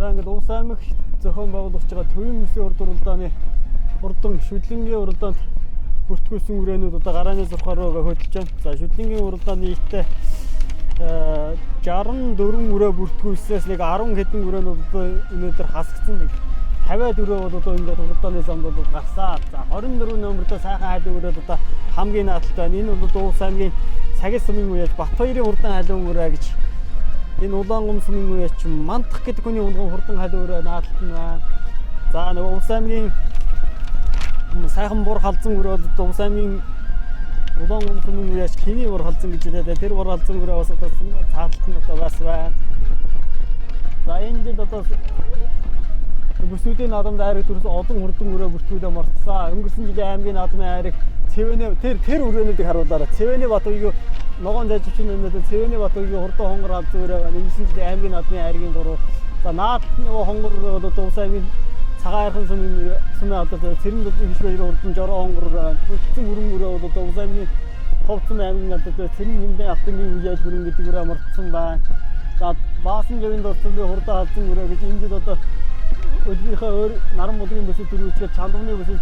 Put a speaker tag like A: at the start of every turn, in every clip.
A: За ингээд Увс аймаг зохион байгуулж байгаа Төвийн Мөсийн урд уралдааны хурдан шүдлэнгийн уралдаанд бүртгүүлсэн үрээнүүд одоо гарааны зурхаар руу хөдөлж байна. За шүдлэнгийн уралдааны нийтдээ 64 үрээ бүртгүүлснээс нэг 10 хэдэн үрээнүүд одоо өнөөдөр хасагдсан. Нэг 54 бол одоо ингээд уралдааны замд бол гарсан. За 24 номертой сайхан хайлын үрээд одоо хамгийн наадтай байна. Энэ бол Увс аймгийн Цагис сумын үеэс Батбаярын хурдан хайлын үрээ гэж энэ Улаангум сумын үеэс ч Мандах гэдэг хүний хурдан хайлын үрээ наадтай байна. За нөгөө Увс аймгийн сайхан бур халзан үрээ бол Увс аймгийн Улаангум сумын үеэс Хэний бур халзан гэж хэлээд тэр бур халзан үрээ бас одоо цааталт нь одоо бас байна. За энэ жил одоо бүсүүдийн наадамд айраг төрсөн олон хурдан үрээ бүртгүүлээ мартсан. Өнгөрсөн жилийн аймгийн наадмын айраг Цэвэнэ тэр үрээнүүдийг харуулаарай. Цэвэнэ Батбаягийн ногоон заживчин нэмээд Цэвэнэ Батбаягийн хурдан хонгор халзан үрээ байна. Өнгөрсөн жилийн аймгийн наадмын айргийн 3. За наадмын хонгор бол одоо Увс аймгийн Цагаархан сумын одоо Цэрэн дулын хишбэрийн хурдан жороо хонгор байна. Бүтцэн өрөн үрээ бол одоо Увс аймгийн Ховцсон аймгийн одоо Цэрэн хэмдэн автангийн үеж хүрэн гэдэг үрээ мартсан байна. За Баасан говийн дурцлын хурдан халзан үрээ гэж энэ жил одоо өдгийнхээ өөр наран модгийн бүсэд төрүүлчихээр чандамны бүсэд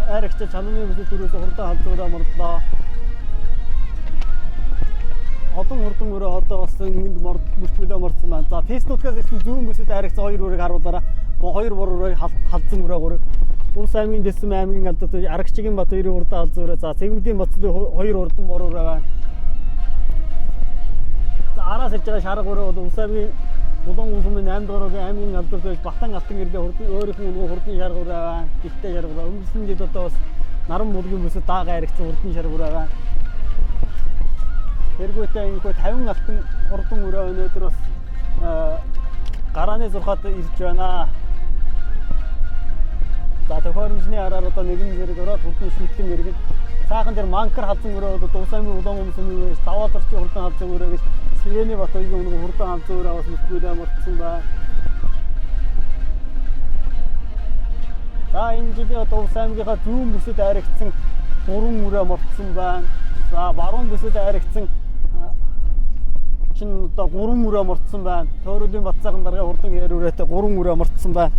A: айрагч чандамны бүсэд төрүүлсэн хурдан халзан үрээ мордлоо. Олон хурдан үрээ одоо бас ингээд бүртгүүлээ мордсон байна. За тест нутгаас ирсэн зүүн бүсэд айрагч 2 үрийг харуулаарай. 2 бур үрээ халзан үрээ 3. Увс аймгийн Дэсэм аймгийн алдаа Арагчгийн Батбаярын хурдан халзан үрээ. За Цэгмэдийн Боцлын 2 хурдан бур үрээ байна. За араас ирж байгаа шарга үрээ бол Увс аймгийн Улаангум сумын 8 дугаар аймгийн алдаа байж Батан алтан гэрдээ хурдан өөрийнхөө хурдан шарга үрээ байна. Гихтэй шарга үрээ. Өнгөрсөн жил одоо бас наран мулгийн бүсэд даага айрагчсан хурдан шарга үрээ байна. Тэргүүтээ энэ 50 алтан хурдан үрээ өнөөдөр бас гарааны зурхад ирж байна. За тохиромжны араар одоо нэгэн зэрэг ороод хурдан шүтлэн иргэн. Сайхан дээр манкар халзан үрээ бол Увс аймгийн Улаангум сумын үеэс даваа дорчийн хурдан халзан үрээ гэж Цэвэнэ Батбаягийн хурдан халзан үрээ бас бүртгүүлээ мартсан байна. За энэ жилийн одоо Увс аймгийнхаа зүүн бүсэд айрагдсан 3 үрээ мартсан байна. За баруун бүсэд айрагдсан чинь одоо 3 үрээ мартсан байна. Тойролын Батцаахан дарга хурдан хэр үрээтэй 3 үрээ мартсан байна.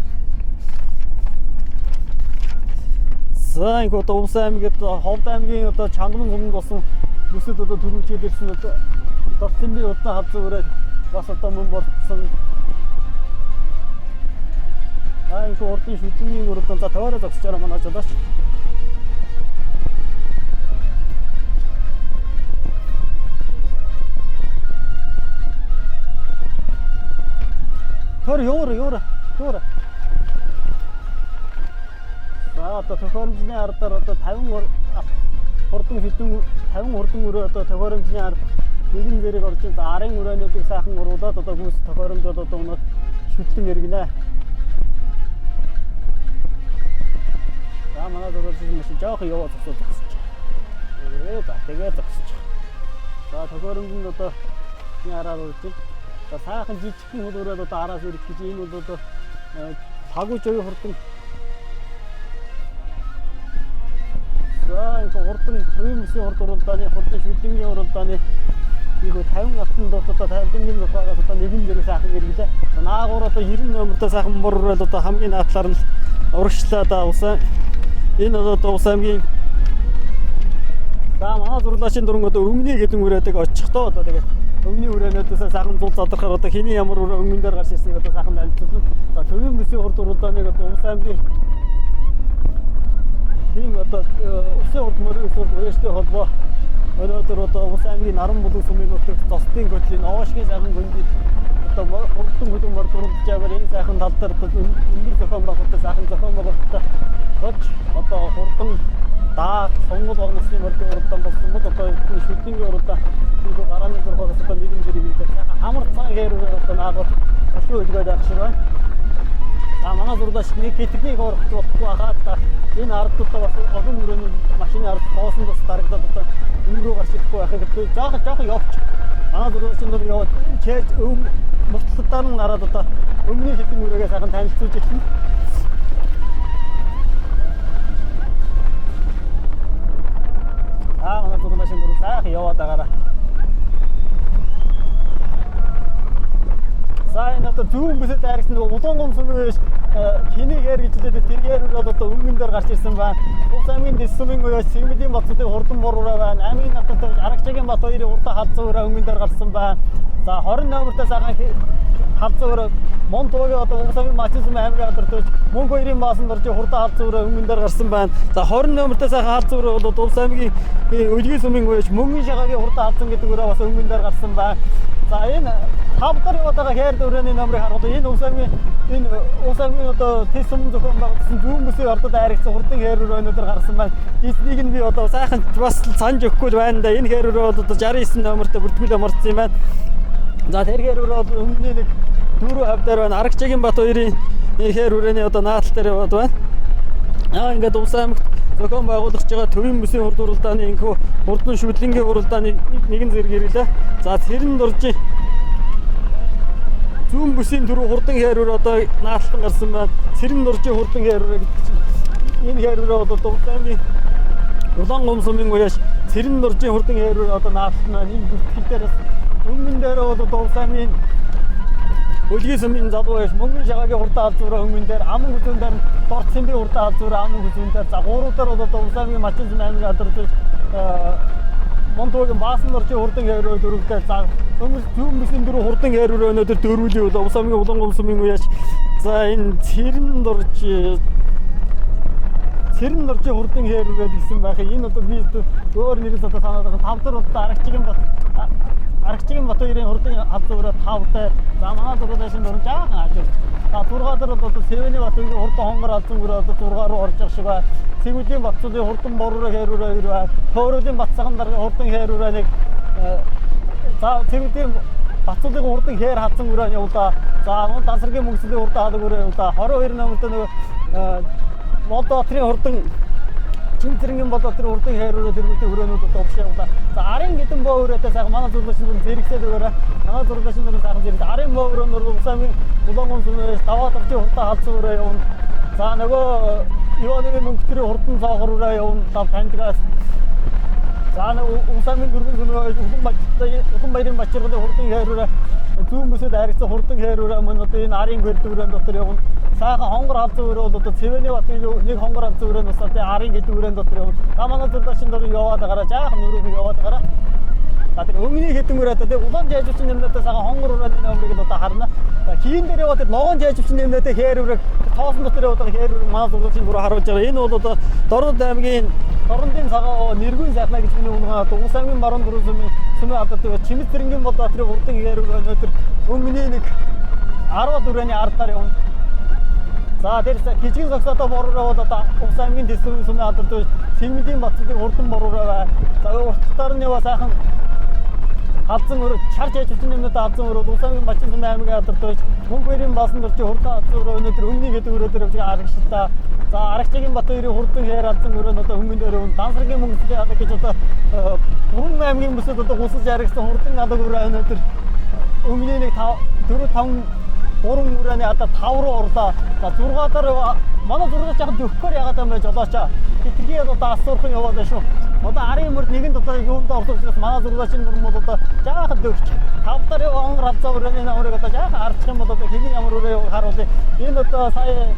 A: За энэ одоо Увс аймгийн Ховд аймгийн одоо Чандамн суманд болсон бүсэд одоо төрүүлчихэд ирсэн одоо Дорцлын хурдан халзан үрээ бас одоо мөн мартсан. Энэ хурдан шүтлэнгийн уралдаан за тойроо зогсчоор манай жолооч. Төр ёо. За одоо тохиромжны ардаар одоо 50 хурдан хурдан үрээ одоо тохиромжны ард нэгэн зэрэг орж за арын үрээнүүдийг сайхан уруулаад одоо гүйс тохиромжууд одоо өнөө шүтлэн иргэнэ. За манай зурагч машин жоох яваа зогсож. Тэгээд зогсож. За тохиромжинд одоо энэ араар урж байна. За сайхан жижигхэн хөл өрөөд одоо араас ирэх гэж энэ бол одоо цагууч оюу хурдан. За энэ хурдан Төвийн Мөсийн хурд уралдааны хурдан шүдлэнгийн уралдааны ийгөө 50 алтан дот одоо 50-ын нөхөөс одоо нэгэн зэрэг сайхан иргэлээ. За наагуур одоо 90 номертой сайхан бур өрөөл одоо хамгийн наадлаар нь урагшлаа да усаа. Энэ одоо Увс аймгийн за манай зурлаачийн дөрөнгө одоо өнгөний гэдэг үрээдэг очихдоо одоо тэгээд өнгөний үрээнүүдээс сайхан зул задрахаар одоо хэний ямар өнгөн дээр гарч ирснийг одоо сайхан танилцуулна. За Төвийн Мөсийн хурд уралдааныг одоо Увс аймгийн тийм одоо Усын хурд мөрийн уястай холбоо өнөөдөр одоо Увс аймгийн наран мулгийн сумын нутагт цостын хөтлийн Овошгийн сайхан гүнжид одоо хурдан хөдөн мөр дурлаж байгаа энэ сайхан тал дээр өндөр зохион байгуулалттай сайхан зохион байгуулалттай болж одоо хурдан даа сонгол багнасны мөрдийн уралдаан болсон бол одоо шүтлэнгийн уралдаан тийх гарааны зурхаас одоо нэгэн зэрэг хэлдэг сайхан амар цаг хэрэг одоо наагур өшөө өжгөөд авах шиг байна. За манай зурлаач нэг хитрхийг орох болохгүй хаад энэ ардтуудаа бас олон өрөөний машины ард тоосон бас дарагдаад одоо энэ рүү гарч ирэхгүй байхыг гэдэг жоохон явч. Манай зурлаачийн дор яваад чэж мөртлөдөө нь гараад одоо өнгөний хэдэн үрээгээ сайхан танилцуулж ирсэн. Манай зурлаачийн дор сайхан яваад байгаараа. За энэ одоо зүүн бүсэд дайрагч нөгөө Улаангом сумын хэнийг хээр гэж хэлээд тэргээр бол одоо өнгөн дээр гарч ирсэн байна. Улс аймгийн дэс сумын үеэс Цэгмэлийн Батцуудын хурдан боруура байна. Аймгийн гадаад Арагчаагийн Бат хоёрын урдаа халзуура өнгөн дээр гарсан байна. За 20 номертой сайхан халзуура Монтогийн одоо улс аймгийн Мачин сумын аймгийн гадаад Мөнгө хоёрын баасан дорж хурдан халзуура өнгөн дээр гарсан байна. За 20 номертой сайхан халзуура бол улс аймгийн Өлгийн сумын үеэс Мөнгөн шагагийн хурдан халзан гэдэг өрөө бас өнгөн дээр гарсан байна. За энэ тавдар яваадаа хээр дөрөний номерыг харуулъя. Энэ улс аймгийн одоо тэс сум зохион байгуулсан зүүн бүсийн ордод дайрагцсан хурдан хээр өрөөнөөр гарсан байна. Эцнийг нь би одоо сайхан бас санаж өгөхгүй байна да. Энэ хээр өрөө бол одоо 69 номертой бүртгүүлээ марцсан юм байна. За тэр хээр өрөө бол өмнө нэг дөрөв хавдар байна. Арагчаагийн Бат хоёрын хээр өрөөний одоо наатал дээр яваад байна. Ингээд улс аймагт зохион байгуулж байгаа төвийн бүсийн хурд уралдааны инхүү хурдан шүтлэнгийн уралдааны нэгэн зэрэг ирлээ. За тэрэн дурж зүүн бүсийн түрүү хурдан хээрүүр одоо наалтан гарсан байна. Цэрэн дуржийн хурдан хээрүүр энэ хээрүүр одоо улс аймгийн Улаангом сумын үеэс цэрэн дуржийн хурдан хээрүүр одоо наалтан байна. Энэ бүтгэл дээрээс өмнө дээр бол улс аймгийн Өлгийн сумын залуу байж Мөнгөн шагагийн хурдан халзуура өмнө дээр аман хүзүүн дээр Дорц цэмбийн хурдан халзуура аман хүзүүн дээр за гурав дээр бол улс аймгийн Мачин сумын аймгийн гадарч Монтогийн баасан доржийн хурдан хээрүүр дөрөвдөө за өмнө зүүн бүсийн дөрөв хурдан хээрүүр өнөөдөр дөрвөлий бол улс аймгийн Улаангом сумын үеэс за энэ цэрэн дуржийн хурдан хээрүүр гэсэн байх. Энэ одоо би өөр нэрээс одоо санаад байгаа тавдар одоо Арагчаагийн Бат хоёрын хурдан халзуура 5-тай. За манай зургаас энэ дөрөв жаахан ажил. За 6 дээр бол Цэвэний Бат хоёрын хурдан хонгор халзан өрөө одоо 6 руу орж байгаа шиг байна. Цэгмэлийн Батцуудын хурдан боруура хээрүүрээ 2 байна. Төөрөлийн Батцахан дарга хурдан хээрүүрээ 1. За Цэгмэлийн Батцуудын хурдан хээр халзан өрөө явуулаа. За мөн Дансаргийн мөнгөслийн хурдан халаг өрөө явуулаа. 22 номертой нөгөө Молдотрийн хурдан Чимцэрэнгийн болоод тэр хурдан хээрүүрээ тэргүүтээ өрөөнүүд одоо угшаа явуулаа. За арын гэдэг боо өрөөтэй сайхан манай зурлагч нар зэрэгсээд өгөөрэй. Манай зурлагч нар сайхан зэрэг арын боо өрөөнөр улс аймгийн Улаангом сумын даваа доржийн хурдан халзан өрөө явна. За нөгөө Ивановын мөнгөтрийн хурдан цоогор өрөө явна. Тав таньдгаас. За нөгөө улс аймгийн дөрвөн сумын Улан баярын Бачиргалын хурдан хээрүүрээ зүүн бүсэд харигдсан хурдан хээрүүрээ мөн одоо энэ арын гэрдэг өрөөнд дотор явна. Сайхан хонгор халзан өрөө бол одоо Цэвэний Батын нэг хонгор халзан өрөөнд бас одоо арын гэдэг өрөөнд дотор явна. Манай зурлагчид дор яваад гараа жаахан өрөөгөө яваад гараа. За тэр өмнөний хэдэн өрөө одоо улаан жайжвчин нэмнэтэй сайхан хонгор өрөөний номерыг одоо харна. За хийн дээр яваад тэр ногоон жайжвчин нэмнэтэй хээрүүрээ тоосон дотор яваад байгаа хээрүүрийг манай зурлагчид дөрөв харуулж байгаа. Энэ бол одоо Дорнод аймгийн Дорнодын цагаан нэргүүн сайхнаа гэж миний үнэн одоо улс аймгийн баруун дөрөв сумын одоо Чимэцэрэнгийн Болоотрийн хурдан хээрүүр өнөөдөр өмнөний нэг 10 өрөөний ардаар явна. За тэр жижигэн зогсоодоо боруура бол одоо улс аймгийн дэс сумын одоо Цэгмэлийн Батцуудын хурдан боруура байна. За уртдаар нь яваа сайхан халзан өрөө шарж яжвчин нэмнэтэй халзан өрөө улс аймгийн Мачин сумын аймгийн гадарч Мөнгө хоёрын баасан дорж хурдан халзан өрөө өнөөдөр өмнөний гэдэг өрөө дээр явж байгаа арагчтай. За Арагчаагийн Бат хоёрын хурдан хээр халзан өрөө нь одоо өмнө дээр өвн Дансаргийн мөнгөслийн халаг гэж одоо Бүрэн аймгийн бүсэд одоо гусаж харагдсан хурдан халаг өрөө өнөөдөр өмнөний нэг 4-5 өрөөний одоо 5 руу орлоо. За 6 дараа манай зургаач яг дөхөхөр ягаад юм бэ жолооч. Тэтгэе одоо асуурхан яваад байна шүү. Одоо арын мөрд нэгэнд одоо юунд орсоос манай зургаачийн нурм бол одоо жаахан дөхч. 5 дараа хонгор халзан өрөөний номерыг одоо жаахан харчих юм бол одоо хэний ямар өрөө харуулъя. Энэ одоо сая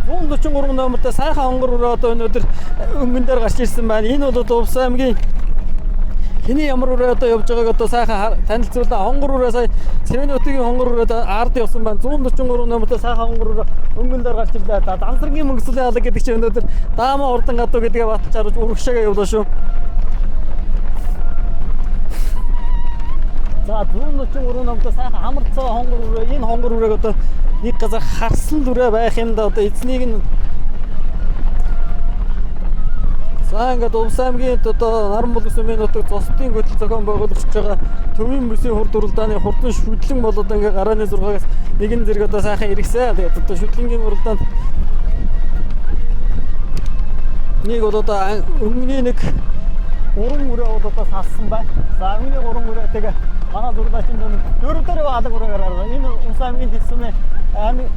A: 143 номертой сайхан хонгор өрөө одоо өнөөдөр өнгөн дээр гарч ирсэн байна. Энэ бол одоо улс аймгийн хэний ямар өрөө одоо явж байгааг одоо сайхан танилцуулаа. Хонгор өрөө сая Цэвэний утгийн хонгор өрөө ард явсан байна. 143 номертой сайхан хонгор өрөө өнгөн дээр гарч ирлээ. Дансаргийн мөнгөслийн халаг гэдэг чинь өнөөдөр даамаа урдан гадуу гэдгээ батж харж урагшаага явуулаа шүү. За 143 номертой сайхан хамарцаа хонгор өрөө энэ хонгор өрөөг одоо нэг газар харсан дүрээ байх юм да одоо эзнийг нь за ингээд улс аймгийн одоо Наранбулган сумын нутаг цусдын хөтөл зохион байгуулагч байгаа төвийн бүсийн хурд уралдааны хурдан шүтлэн болоод ингээд гарааны 6-аас нэгэн зэрэг одоо сайхан иргэсэн. Тэгээд одоо шүтлэнгийн уралдаанд нэг бол одоо өмнөний нэг 3 өрөө бол одоо сассан байна. За өмнөний 3 өрөөтэйг манай зургаачийн дөрөв дээр алга өрөөгөр гаргав. Энэ улс аймгийн дэс сумын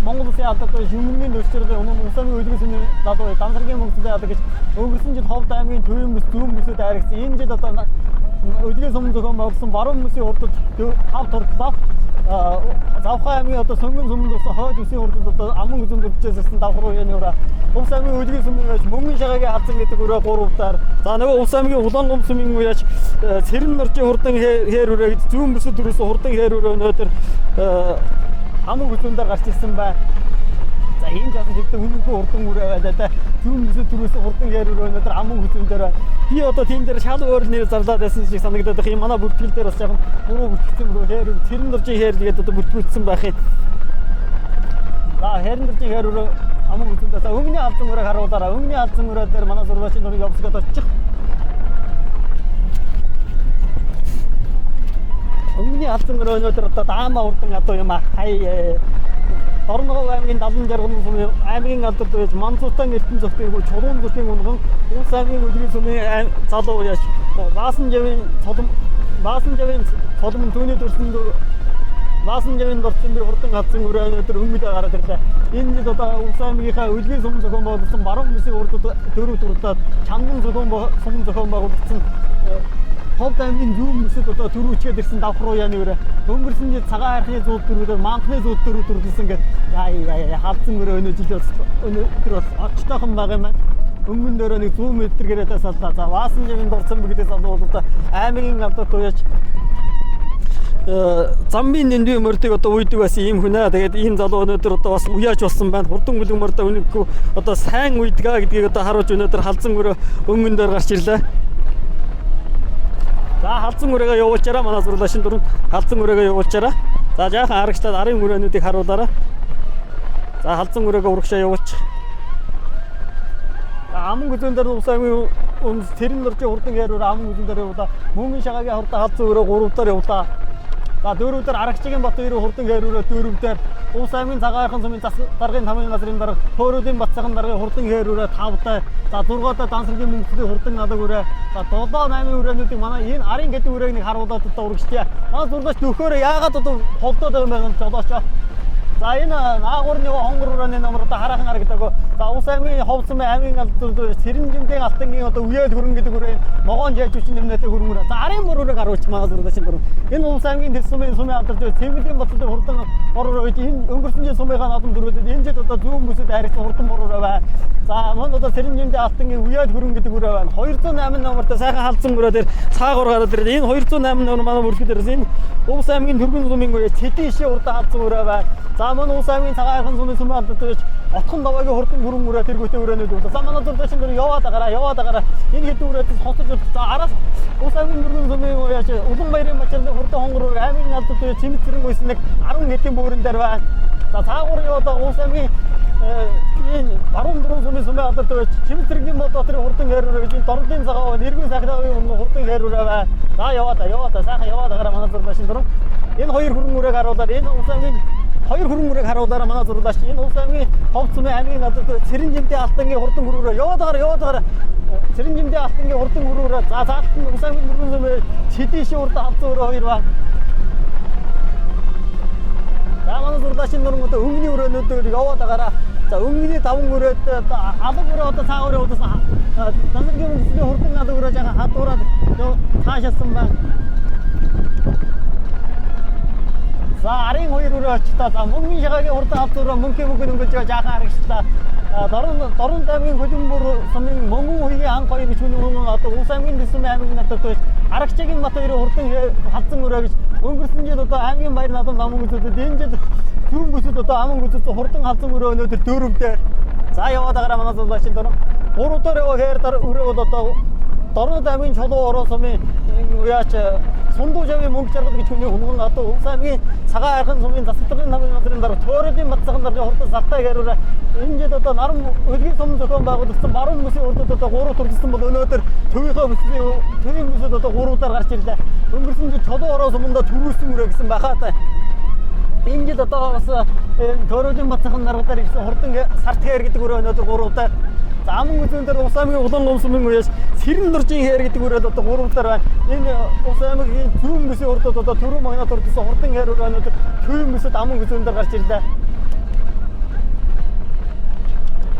A: Монгол улсын алдатай шүмрэнгийн дөчрөд өмнө улс аймгийн өдгөө сумын залуу Дансаргийн мөнгөслийн алдаг гэж өнгөрсөн жил Ховд аймгийн төвийн бүс зүүн бүсэд харагдсан. Энэ жил одоо өдгөө сум зохион байгуулсан баруун мөсийн урдад 5 турдлаа. Завхай аймгийн одоо Сонгон сумд болсон хойд үсгийн урдад одоо аман үзэм дэвчээсэн давхар уяаны ураа. Улс аймгийн өдгөө сумын уяаж мөнгөн шагагийн хазан гэдэг өрөө 3 удаар. За нөгөө улс аймгийн Улаангом сумын уяаж Цэрэн норжийн хурдан хээр өрөө гэж зүүн бүсэд өрөөсөн хурдан хээр өрөө өнөөдөр аман үзэндээр гарч ирсэн байна. За ийм жаасан гэдэг үнэнгүй хурдан өрөө байлаа да. Зүүн бүсэд өрөөсөн хурдан хээр өрөө өнөөдөр аман үзэндээр би одоо тийм дээр шал өөр нэр зарлаад байсан шиг санагдаад их юм. Манай бүртгэл дээр бас яг буруу бүртгэсэн бүр хээр Цэрэн норжийн хээр тэгээд одоо бүртгүүлсэн байх юм. За Цэрэн норжийн хээр өрөө аман үзэндээр за өнгөний алзан өрөөг харуулаарай. Өнгөний алзан өрөө дээр манай зурваачийн нурыг явсгаад очих. Өнгөний алзан өрөө өнөөдөр одоо даамаа урдан одоо юм хай Дорногов аймгийн 70 жаргал сумын аймгийн алдарт байж Мансуутан эрдэнэ зөвхөн чулуун зүтгийн унган улс аймгийн өдрийн сумын залуу яаш Баасан жавын цодом түүний төрсөнд Баасан жавын дорцсон bir хурдан хатсан өрөө өнөөдөр өнгөдөө гараад ирлээ. Энэ жил одоо улс аймгийнхаа өдгөө сум зохион байгуулсан баруун мөсийн урдад 4 турлаад чамдан сум зохион байгуулсан Ховд аймгийн зүүн мөсөд одоо төрүүчгээд ирсэн давхар уяаны өрөө өнгөрсөн жил цагаан хайрхны зууд дөрвөөр манхны зууд дөрвөөр төрүүлсэн гэдэг халдсан өрөө өнөөдөр бас очтойхон байгаа юм байна. Өнгөн дөрөө нэг 100 м гэрээтэй саллаа. За Баасан жавын дорцсон бүгдээ салуу одоо аймгийн алдарт уяаж замбын дэндүү мөрдөг одоо үйдэг бас ийм хүн аа. Тэгээд ийм залуу өнөөдөр одоо бас уяаж болсон байна. Хурдан бүлэг мөрдөө үнэгүй одоо сайн үйдэг гэдгийг одоо харуулж өнөөдөр халдсан өрөө өнгөн дээр гарч ирлээ. За халдсан өрөөгөө явуулчаараа манай зурлаашин дөрөв халдсан өрөөгөө явуулчаараа. За жаахан харагчлаад арын өрөөнүүдийг харуулаарай. За халдсан өрөөгөө урагшаа явуулчих. Аман гүзэн дээр улс аймгийн Цэрэн норжийн хурдан хээр өрөө аман гүзэн дээр явуулаа. Мөнгөн шагагийн хурдан халдсан өрөө 3 удаар явуулаа. За 4 удаар Арагчгийн бат 2 хурдан хээр өрөө 4 удаар улс аймгийн цагаархан сумын даргын тамийн газрын дарга Төөрөөдийн Батцахан даргын хурдан хээр өрөө 5 удаа. За 6 удаа Дансаргийн мөнгөний хурдан надаг өрөө. За 7 8 өрөөнүүдийг манай энэ арын гэдэг өрөөг нэг харуулаад одоо урагчтя. Манай зургаач нөхөөрөө яагаад одоо холдоод байгаа юм бэ жолоочоо. За энэ наагуурны хонгор өрөөний номер одоо хараахан харагдаагүй. За улс аймгийн Ховд сумын аймгийн алдарт Цэрэн жимдийн алтангийн одоо үеэл хөрөнгө гэдэг өрөө ногоон жаач хүчин нэмнэтэй хөрөнгө. За арын өрөөг харуулж манай зургаачин дөрөв. Энэ улс аймгийн дэс сумын алдарт Цэвэлийн бацад хурдан ороо гэж энэ өнгөрсөн жил сумынхаа наадам дөрөвдөд энэ жил одоо зүүн бүсэд харилцсан хурдан бороо байна. За мөн одоо Цэрэн жимдийн алтангийн үеэл хөрөнгө гэдэг өрөө байна. 208 номертой сайхан халдсан өрөө дээр цаагаар гараад ирээд энэ 208 номер манай бүртгэл дээрээс энэ улс аймгийн Түргэн сумын үе Цэдийн ишээ хурдан халдсан өрөө байна. За мөн улс аймгийн цагаархан сумын алдарт Отхон даваагийн хурдан бүрэн өрөө тэргүүтэй өрөөнүүд байна. За манай зурдашин дээр яваад агараа. Энэ хэдэн өрөөдөөс хотож за араас улс аймгийн Түргэн сумын уяаж Улаанбаярын бачаалын хурдан хонгор өрөө аймгийн алдарт Цэмцэрэн үйсэн нэг 10 хэдэн бүрэн дээр байна. За цаагуурын одоо улс аймгийн энэ баруун сумын алдарт Цэмцэрэнгийн Батбаатарын хурдан хээр өрөө гэж Дордын цагаан нэргэн сахилагын хурдан хээр өрөө байна. За яваад сайхан яваад агараа манай зурдашин дээр энэ хоёр хөрөнгө өрөөг харуулаад энэ улс аймгийн хоёр хөрөнгө өрөөг харуулаараа манай зурлаач энэ улс аймгийн Ховд сумын аймгийн алдарт Цэрэн жимдийн алтангийн хурдан өрөөрөө яваад агараа Цэрэн жимдийн алтангийн хурдан өрөөрөө за заалтан улс аймгийн хөрөнгө сумын Цэдийн ишээ хурдан халдсан өрөө хоёр байна. За манай зурлаачийн нурмууд өнгөний өрөөнүүдээр яваад агараа. За өнгөний 5 өрөөд алга өрөө одоо цаагаар явуулсан Дансаргийн мөнгөний хурдан алга өрөө жаахан хадуураад таашаасан байна. За арын хоёр өрөө очтоо за мөнгөний шагагийн хурдан халдсан өрөө мөнгө өнгөж жаахан харагчлаа. Дорн аймгийн Хөдөнбөр сумын мөнгөн хуйгийн анх хоёр гэж үнэн одоо улс аймгийн дэс сумын аймгийн алдарт Арагчгийн бат хоёрын хурдан халдсан өрөө гэж өнгөрсөн жил одоо аймгийн баяр наадам аман үзүүдэд энэ жил зүүн бүсэд одоо аман үзүүдэд хурдан халдсан өрөө өнөөдөр 4 дээр. За яваад агараа манай зурлагчид дөрөв. 3 дээр хээр өрөө бол одоо Дорнод аймгийн Чулуу орон сумын уяач Сундуу жавын мөнгө жаргал гэж хүний хөнгөн одоо улс аймгийн цагаан хайрхан сумын засаглагын намын газрын дараа Төөрөөдийн Батцахан даргын хурдан сартай хэрүүрээ энэ жил одоо наран өдгөө сум зохион байгуулсан баруун мөсийн урдад одоо 3 турдсан бол өнөөдөр төвийн мөсөд одоо 3 удаар гарч ирлээ. Өнгөрсөн жил Чулуу орон сумында төрүүлсэн өрөө гэсэн бахаа та. Энэ жил одоо бас Төөрөөдийн Батцахан даргагаар ирсэн хурдан сартай хэр гэдэг өрөө өнөөдөр 3 удаар. За аман үзэн дээр улс аймгийн Улаангом сумын үеэс Цэрэн норжийн хээр гэдэг өрөөд одоо 3 удаар байна. Энэ улс аймгийн Төвөн мөсийн урдад одоо Төрөө магнат урдсан хурдан хээр өрөө өнөөдөр Төвийн мөсөд аман үзэн дээр гарч ирлээ.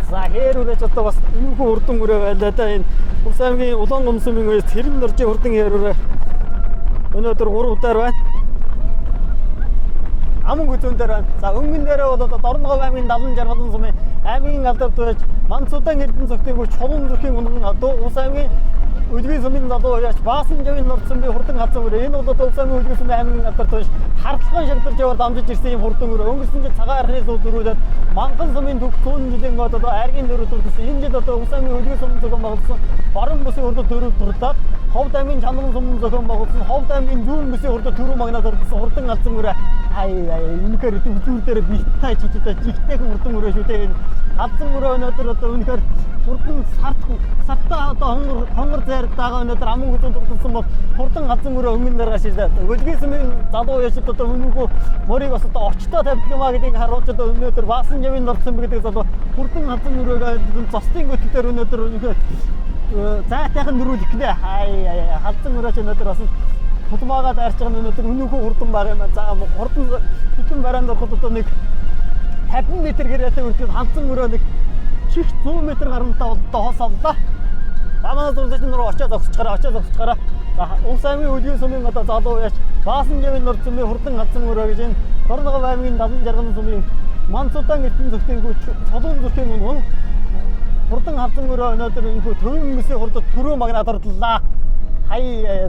A: За хээр өрөөж одоо бас энэхүү хурдан өрөө байлаа да. Энэ улс аймгийн Улаангом сумын үеэс Цэрэн норжийн хурдан хээр өрөө өнөөдөр 3 удаар байна. Аман гүзүүн дээр байна. За өнгөн дээрээ бол одоо Дорногов аймгийн 70 жаргалан сумын аймгийн алдарт байж Мансуудан Эрдэнэ цогтойгоо чулуун зүрхийн үнэн одоо Улс аймгийн Үлгий сумын залуу яач Баасан жавын нурдсан би хурдан хазан өрөө. Энэ бол Улс аймгийн Үлгий сумын аймгийн алдарт байж хардлаган шагдарч яваад амжиж ирсэн юм хурдан өрөө. Өнгөрсөн жил цагаан архны сууд өрүүлээд Манган сумын төв 100 жилийн гол одоо айргийн дөрөв төрсөн. Энэ жил одоо Улс аймгийн Үлгий сумын зохион байгуулсан Баруун бүсийн хурдан дөрөв дурлаад Ховд аймгийн Чанаран сумын зохион байгуулсан Ховд аймгийн Зүүн бүсийн хурдан төрөө магнад урдсан хурдан алзан өрөө. Үнэхээр үзүүр дээр биттай чичтэй жигтэй хурдан өрөө шүү дээ. Алзан өрөө өнөөдөр одоо үнэхээр хурдан сартаа одоо хонгор зайр дагаа өнөөдөр аман гүзүүн турсан бол хурдан алзан өрөө өнгөн дээр гашилдаа. Үлгий сумын залуу яшид одоо өнөөгөө морийг бас одоо очтой тавьдаг юмаа гэдгийг харуулж одоо өнөөдөр Баасан жавын нордсон гэдэг залуу хурдан алзан өрөөгөө зостын гүтэлээр өнөөдөр үнэхээр зайтайхан нөрүүлэх гээ. Алзан өрөөч өнөөдөр бас хулмаагаад арч байгаа өнөөдөр өнөөгөө хурдан баг юм. За хурдан хитэн бараанд ороход одоо нэг 50 м гэрээтэй үрдээд алзан өрөө нэг чих 100 м гарантаа одоо хоосоллоо. Манай зөвлөсөн рүү очиад зогсчихараа. За Улс аймгийн Үлгий сумын одоо залуу яач Баасан жавын нурдсан би хурдан алзан өрөө гэж энэ Дорногов аймгийн 70 жаргалан сумын Мансуудан Эрдэнэ цогтойгоо чулуун зүрхийн үнэн хурдан алзан өрөө өнөөдөр энэ төвийн хүмүүсийн хурдад төрөө магнад орлоо.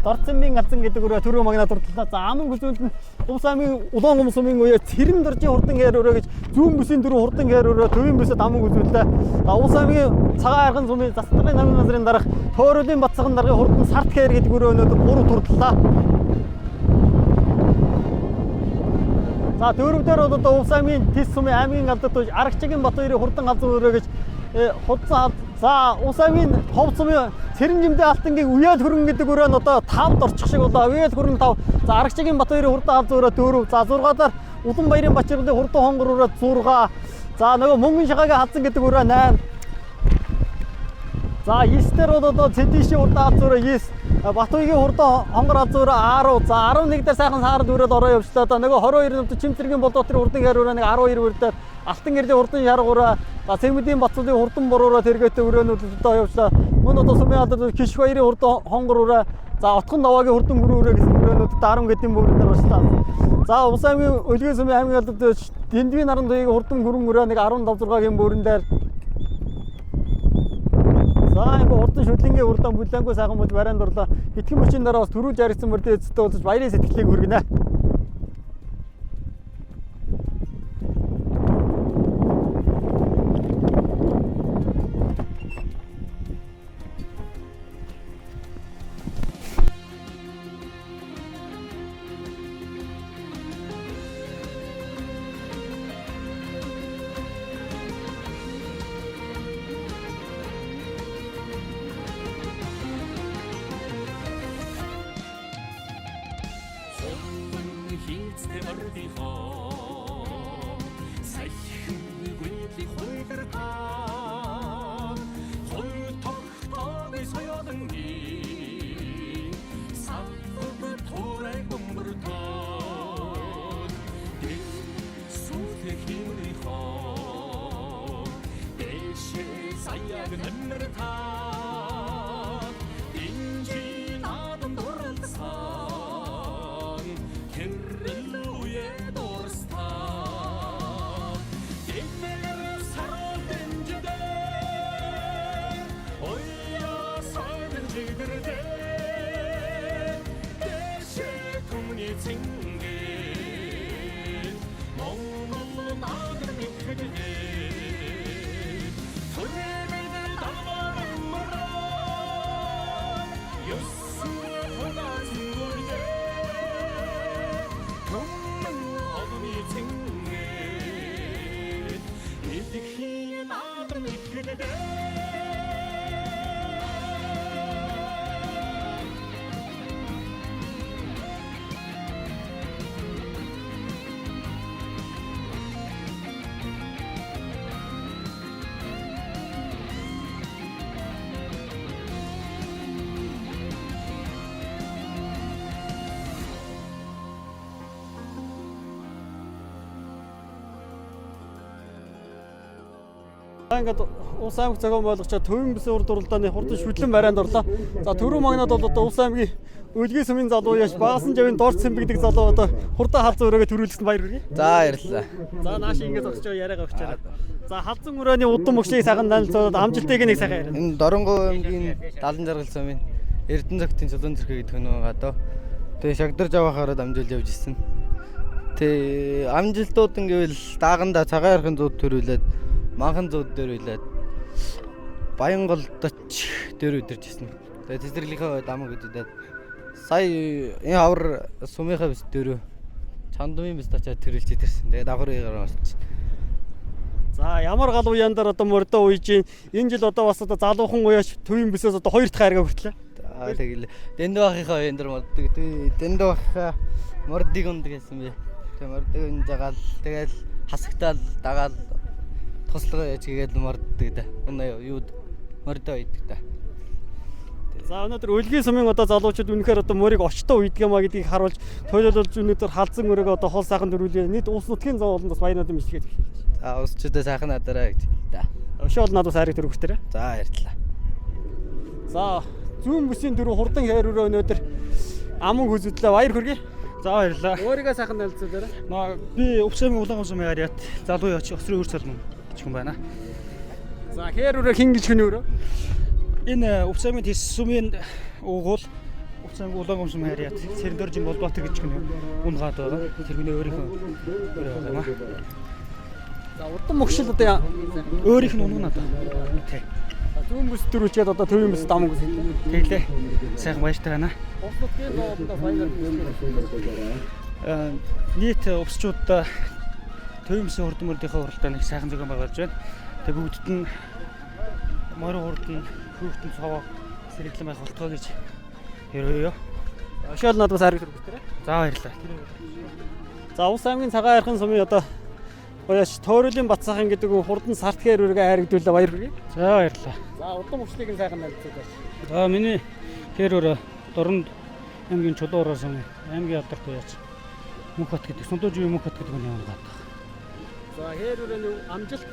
A: Дорцонбын алзан гэдэг өрөө төрөө магнад орлоо. За аман гүзүүнд нь Улс аймгийн Улаан гом сумын үе Цэрэн доржийн хурдан гээр өрөө гэж зүүн бүсийн дөрөв хурдан гээр өрөө төвийн бүсэд аман гүзүүлээ. За Улс аймгийн Цагаан арган сумын Застрын намын газрын дараах Тойролын Батцаган даргын хурдан Сарт гээр гэдэг өрөө өнөөдөр 3 турлаа. За дөрөвдөр бол одоо Улс аймгийн Тис сумын аймгийн алдарт Арагчгийн Батбаярын хурдан алзан өрөө гэж худсан. За Улс аймгийн Ховд сумын Цэрэн жимдээ алтангийн Үеэл хөрөн гэдэг өрөө нь одоо 5-д орчих шиг болоо. Үеэл хөрөн 5. За Арагчгийн Батбаярын хурдан алзан өрөө 4. За 6-аар Улан баярын Бачиргалын хурдан хонгор өрөө 6. За нөгөө Мөнгөн шахагийн хадсан гэдэг өрөө 8. За 9-дэр бол одоо Цэдишийн хурдан алзан өрөө 9. Батбаягийн хурдан хонгор алзан өрөө 10. За 11-дэр сайхан саард өрөөд ороо явчлаа. Одоо нөгөө 22 нэмт Чимцэргийн Болдоотрын хурдан гээр өрөө нэг 12 өрөөд Алтан гэрлийн хурдан шарга өрөө. За Цэвмэдийн Бацуудын хурдан бороо тэргээтэй өрөөнүүд одоо явчлаа. Мөн одоо сумын алдарт Киш баярын хурдан хонгор өрөө. За Отхон даваагийн хурдан гүрэн өрөө гэсэн өрөөнүүд 10 гэдгийн бүрээр орчлаа. За Улс аймгийн Үлгий сумын аймгийн алдарт Дэндвийн наран туягийн хурдан гүрэн өрөө нэг 15-6-гийн бүрэн дээр. За энэ хурдан шүтлэнгийн хурдан бүлээнгүй сайхан болж барайнд орлоо. Итгэн мөчийн дараа бас төрүүлж харигдсан мөрдөө эцэстээ болж баярын сэтгэлийг хүргэнэ. Ингээд Улс аймаг зохион болгочоо төвийн бүсийн урд уралдааны хурдан шүтлэн барайнд орлоо. За төрөө магнад бол одоо Улс аймгийн Өлгийн сумын залуу яш баасан жавын дорц сэмбэгдэг залуу одоо хурдан халзан өрөөгөө төрүүлсэн баяр хүргэе.
B: За баярлалаа.
A: За нааш ингэж зогсож байгаа яриагаа өчөөрэй. За халзан өрөөний удам мөчлийг сайхан танилцуулаад амжилтыг нэг сайхан яриа.
B: Энэ Дорнгов аймгийн 70 жаргал сумын Эрдэнэ зөгтийн Чулуун зүрхээ гэдэг хүн байгаа доо. Тэгээ шагдарж авахаараа дамжуулж явж ирсэн. Тэгээ амжилтууд нь гэвэл дааганда цагаан архын зууд төрүүлээд манхан зууд төрүүлээд Баянголдоч дээр өдөрж ирсэн. Тэгээ цэцэрлийнхээ дамаг үдээд сая энэ авар сумынхаа бис дөрөв чандмын бис тачаад төрүүлж ирсэн. Тэгээ давхрыгаар орчих.
A: За ямар галуу ян дээр одоо мордоо уйж энэ жил одоо бас одоо залуухан уяаш төвийн бисээс одоо 2 дахь хайргаа хүртлээ.
B: Тэгэл Дэндвахийнхаа энэ дөр мордог. Дэндвахаа мордыг унд гэсэн бэ. Тэгээ мордыг энэ жагаал тэгэл хасагтаал дагаал тослогоо яж гээгээл морддог да. Унаа юуд мордоо иддэг да.
A: За өнөөдөр Өлгийн сумын одоо залуучууд үнэхээр одоо морийг очтоо үйдэг юмаа гэдгийг харуулж төлөөлөлж өнөөдөр халзан өрөөгөө одоо хоол сайхан дөрүүлээ. Нийт улс нутгийн зам болонд бас баярнууд юм ишгээд хэлээ.
B: За улсчуудаа сайхан надараа гэж да.
A: Өшөөл надад хайрыг төрөхтөрөө.
B: За баярлалаа.
A: За зүүн бүсийн дөрөв хурдан хайр өрөө өнөөдөр аман хүзэдлээ баяр хүргэе.
C: За баярлалаа.
A: Өөрийгөө сайхан танилцуулаарай.
C: Би Өвсөмийн Улаангов сумын харьяат залуу яч өсрөө хөр солон гэж хүн байна.
A: За хайр өрөө хин гэж хүн өрөө?
C: Энэ Өвсөмийн Тэс сумын угуул Өвсөмийн Улаангов сумын харьяат Сэрэндөржин Болбаатар гэж хүн унгаад байгаа. Тэр хүний өөрийнхөө өрөө юм аа.
A: За удам мөгшил одоо
C: өөрийнх нь унаа надаа. Тий.
A: Зүүн бүс дөрүүлчихэд одоо төвийн бүс дамаг үсэлээ.
C: Тэглээ. Сайхан баяртай байна.
A: Улс нутгийн зоолондоо баяр.
C: Нийт өвсчүүдээ төвийн бүсийн хурдан мөрдийнхөө уралдаанд их сайхан зохион байгуулж байна. Тэгээ бүгдд нь морин хурдан хүүхдэн цаваа сэргэлэн байх болтгоо гэж хэрвээ.
A: Өшөөл надад бас хайрыг төрөхтөрөө.
C: За баярлалаа.
A: За Улс аймгийн цагаан архын сумын одоо Гоёш Тойролын Батсахын гэдэг хурдан сарт хайр өрөөгөө хайргдуулаа баяр хүргэе.
C: За баярлалаа.
A: За удам мөчлийг нь сайхан танилцуулаач.
C: За миний хайр өрөө Дорнд аймгийн Чулуураа сумын аймгийн алдарт уяач Мөнхбат гэдэг Сундуужийн Мөнхбат гэдэг хүн юм байна.
A: За хайр өрөөний амжилт.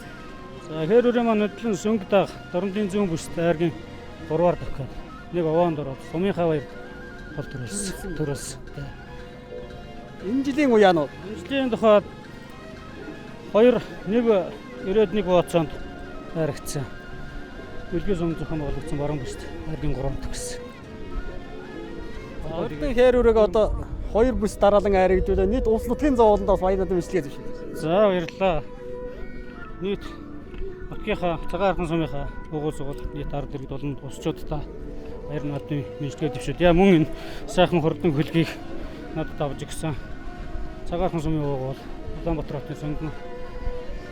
C: За хайр өрөө маань хөдлөн Сүнгдаг Дорндын зүүн бүс тайргийн 3-аар давхад нэг овоон дороод сумынхаа баяр хол төрүүлсэн.
A: Энэ жилийн уяанууд.
C: Жилийн тухайд 2-1 бооцоонд хайрагдсан. Өлгийн сум зохион байгуулагдсан баруун бүст хайргийн 3 төгссөн. Хурдан
A: хайр өрөөгөө одоо 2 бүс дараалан хайргдуулаа. Нийт улс нутгийн зоолонд бас баярнууд бичлэгээ зөвшөөрсөн.
C: За баярлалаа. Нийт нутгийнхаа цагаан архан сумынхаа угуул сугуул нийт 10 дэргэд болонд усчуудтай баярнуудын бичлэгээ зөвшөөрд. Яа мөн энэ сайхан хурдан хөлгийг надад авч өгсөн. Цагаан архан сумын угуул Улаанбаатар хотын сонгон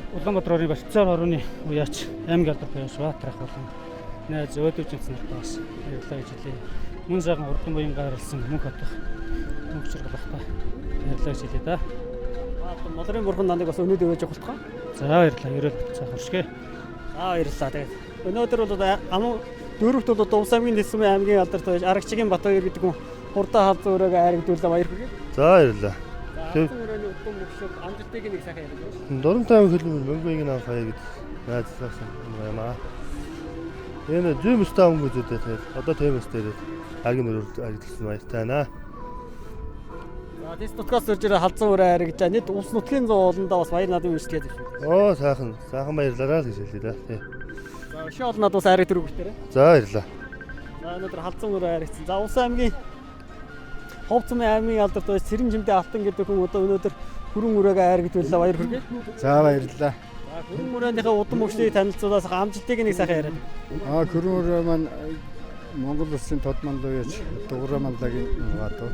C: Улаанбаатарын Барцаар орны уяач аймгийн алдарт уяач Баатар ах болон найз өөдөвчнц нартай бас баярлалаа гэж хэлье. Мөн сайхан хурдан буян гаргалсан Мөнхбат мөнх чиргалахтай баярлалаа гэж хэлье да.
A: Молрын бурхан нандыг бас өнөөдөр өгөөж болтгоо.
C: За баярлалаа. Ерөөл сайхан хүршгэ.
A: За баярлалаа. Тэгээд өнөөдөр бол аман дөрөвт бол Улс аймгийн Тэс сумын аймгийн алдарт уяач Аргачгийн Батбаяр гэдэг хүн хурдан халзан өрөөгөө хайргдуулаа баяр хүргэе.
D: За баярлалаа.
A: Өрөөний удам мөчлөг амжилтыг нэг сайхан ярьж.
D: Дорнтой аймаг хөлбөмбөг мөнгөгийн анх хаяа гэдэг найзлаасан юм аа. Энэ зүүн бүстэй аймаг үзүүдэд тэгээд одоо тэмээс дээр агийн өрөөлд ажилласан баяртай байна.
A: За Тэс нутгаас ирж ирээ халзан өрөө хайргаж нийт улс нутгийн зоолондоо бас баяр надад бичлэгээ зөвшөөрсөн.
D: Оо сайхан баярлалаа гэж хэлье да. Тий.
A: За өшөөл надад бас хайрыг төрөхтөрөө.
D: За баярлалаа.
A: За өнөөдөр халзан өрөө хайргацсан. За Улс аймгийн Ховцмын аймгийн алдарт уяач Сэрэнжимтэй Алтан гэдэг хүн одоо өнөөдөр хүрэн өрөөгөө хайргдууллаа баяр хүргэе.
D: За баярлалаа.
A: За хүрэн өрөөнийхөө удам мөчлийг танилцуулаад амжилтыг нэг сайхан яриа.
E: Хүрэн өрөө маань Монгол улсын тод мандал уяач Дугуйраа мандагийн гадуу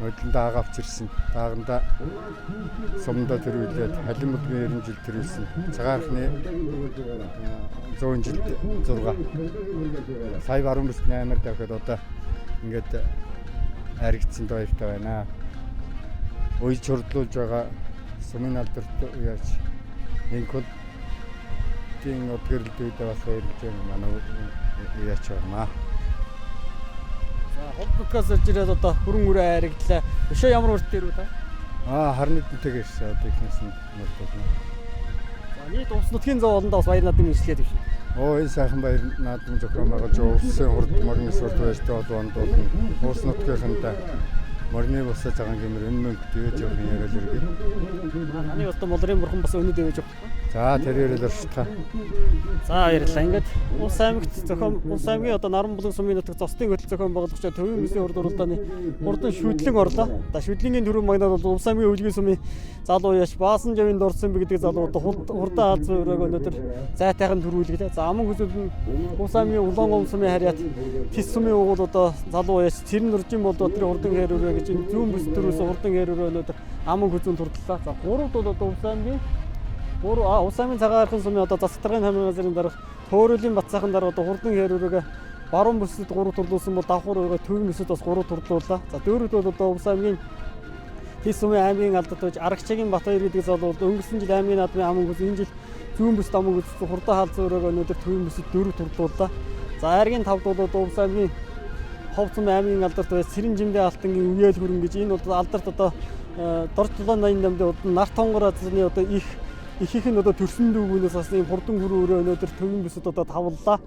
E: хөдлөнд даага авчирсан. Дааганда сумдаа төрүүлээд халин модны 90 жил төрүүлсэн. Цагаан архны 100 жил 6. Сая баруун бүсний аймаар давхад одоо ингээд харигдсан баяртай байна. Уйлж хурдлуулж байгаа сумын алдарт уяач Инкодын өдгөрлөлтөд бас баярлж байна. Манай уяач байна.
A: За ховдкаас ирж ирээд одоо хүрэн өрөө хайрагдлаа. Өшөө ямар урт дээр үү та?
E: Харны дүнтэйг ирсэн одоо ихнээс нь мөрдөлнө.
A: За Нийт Увс нутгийн зов олондоо бас баяр наадмын мэдлэгээ төвшин.
E: Энэ сайхан баяр наадам зохион байгуулж Увсын хурд морины сурд байртай холбоонд болон Увс нутгийнхантай морины бусад цагаан гэмээр өнмөн төвөж явах яриад иргэн.
A: Аны бас молрын бурхан бас өнөд дэвэж явах.
E: За тэр яриад оршилтаа.
A: За баярлалаа. Ингээд Улс аймагт зохион Улс аймгийн одоо Наран Булан сумын нутаг зостын хөтөл зохион байгуулагч Төвийн Мэсийн урд уралдааны хурдан шүтлэн орлоо. За шүтлэнгийн төрийн магнад бол Улс аймгийн өвлгийн сумын залуу яш Баасан Жавинд орсон бэ гэдэг залууд хурдан Аз өрөөг өнөөдөр зайтайхан төрүүлгэлээ. За аман хүсэл нь Улс аймгийн Улаангов сумын харьяат Тис сумын угуул одоо залуу яш Цэрэн Нуржин бол тэр хурдан хэр өрөө гэж энэ зүүн бүс төрөөс хурдан хэр өрөө өнөөдөр аман хүзүүн турдлаа. За гуравд бол одоо Улс аймгийн Улс аймгийн цагаан архан сумын одоо засагтаргын хамын газрын дарга Төөрөлийн Батцаахан дарга одоо хурдан хэр өрөөгөө баруун бүсэд 3 турлуулсан бол давхар өрөө Төвийн Мэсэд бас 3 турлууллаа. За дөрөвд бол одоо Улс аймгийн Тис сумын аймгийн алдад байж Арагчагийн Батбаяр гэдэг залуу өнгөрсөн жил аймгийн наадмын аман хүз энэ жил зүүн бүс аман хүз хурдан хаалц өрөөгөө өнөөдөр Төвийн Мэсэд 4 турлууллаа. За Айргийн 5-д бол Улс аймгийн Ховц сумын аймгийн алдарт байж Сэрэн Жимдээ алтангийн үеэл хөрөн гэж энэ бол алдарт одоо Дорж 788-д нарт хонгор азны одоо их их нь одоо төрсөн дүүгүүнээс бас ийм хурдан хөрөө өрөө өнөөдөр Төвийн Мэсэд одоо тавллаа.